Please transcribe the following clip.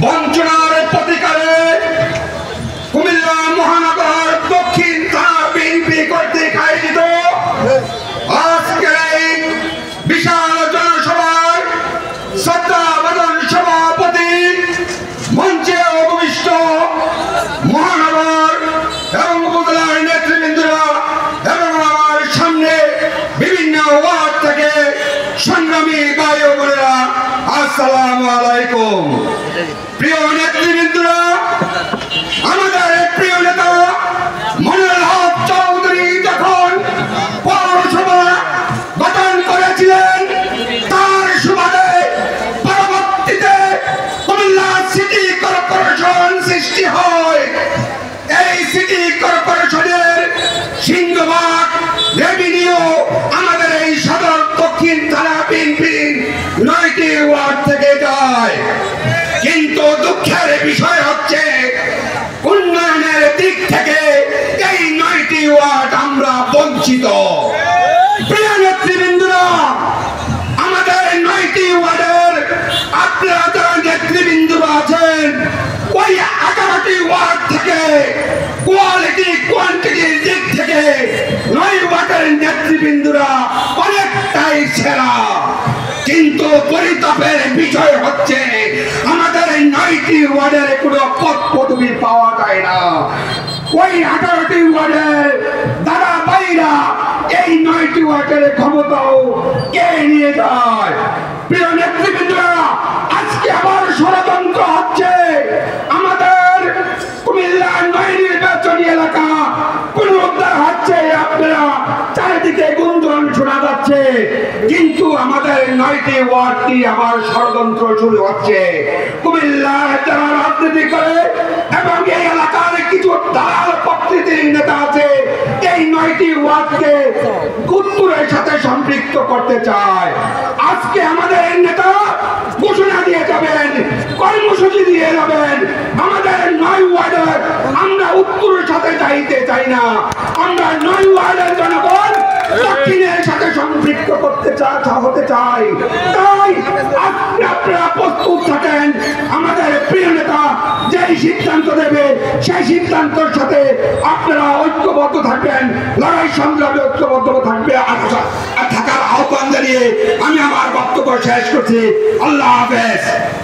বঞ্চনার প্রতিকারে কুমিল্লা মহানগর দক্ষিণ থানা বিএনপি কর্তৃক আয়োজিত আজকের এই বিশাল জনসভায় শ্রদ্ধাভাজন সভাপতি মঞ্চে উপবিষ্ট মহানগর এবং উপজেলার নেতৃবৃন্দরা এবং আমার সামনে বিভিন্ন ওয়ার্ড থেকে সংগ্রামী ভাই ও বোনেরা, আসসালামু আলাইকুম। প্রিয় নেতৃবৃন্দরা, আমাদের প্রিয় নেতা মনিরুল হক চৌধুরী যখন পৌরসভা গঠন করেছিলেন, তার সুবাদে পরবর্তীতে কুমিল্লা সিটি কর্পোরেশন সৃষ্টি হয়। এই সিটি কর্পোরেশনের সিংহভাগ রেভিনিউ আমাদের এই সদর দক্ষিণ থানা বিএনপির 9টি ওয়ার্ড থেকে যায়। কিন্তু দুঃখের বিষয় হচ্ছে উন্নয়নের দিক থেকে এই 9টি ওয়ার্ড আমরা বঞ্চিত। প্রিয় নেতৃবৃন্দরা, আমাদের 9টি ওয়ার্ডের আপনারা যারা নেতৃবৃন্দরা আছেন, ওই 11টি ওয়ার্ড থেকে কোয়ালিটি কোয়ান্টিটির দিক থেকে 9 ওয়ার্ডের নেতৃবৃন্দরা অনেকটাই সেরা। কিন্তু পরিতাপের বিষয় হচ্ছে আমাদের এই 9টি ওয়ার্ডের কোনো পদ পদবি পাওয়া যায় না। ওই 18টি ওয়ার্ডের দাদা ভাইরা এই 9টি ওয়ার্ডের ক্ষমতাও কে নিয়ে যায়। প্রিয় নেতৃবৃন্দরা, আজকে আবার ষড়যন্ত্র হচ্ছে আমাদের কুমিল্লা 9 নির্বাচনী এলাকা পুনরুদ্ধার হচ্ছে। আপনারা চারিদিকে গুঞ্জন শোনা যাচ্ছে, কিন্তু আমাদের 9টি ওয়ার্ডটি আবার ষড়যন্ত্র শুরু হচ্ছে। কুমিল্লার যারা রাজনীতি করে এবং এই এলাকার কিছু দালাল প্রকৃতির নেতা আছে, এই 9টি ওয়ার্ডকে উত্তরের সাথে সম্পৃক্ত করতে চায়। আজকে আমাদের নেতা ঘোষণা দিয়ে যাবেন, কর্মসূচি দিয়ে যাবেন, আমাদের 9 ওয়ার্ডের আমরা উত্তরের সাথে যাইতে চাই না, আমরা 9 ওয়ার্ডের জনগণ দক্ষিণের সাথে সম্পৃক্ত হতে চাই। তাই আপনারা প্রস্তুত থাকেন। আমাদের প্রিয় নেতা যেই সিদ্ধান্ত দেবে সেই সিদ্ধান্তের সাথে আপনারা ঐক্যবদ্ধ থাকবেন, লড়াই সংগ্রামে ঐক্যবদ্ধ থাকার আহ্বান জানিয়ে আমি আমার বক্তব্য শেষ করছি। আল্লাহ হাফেজ।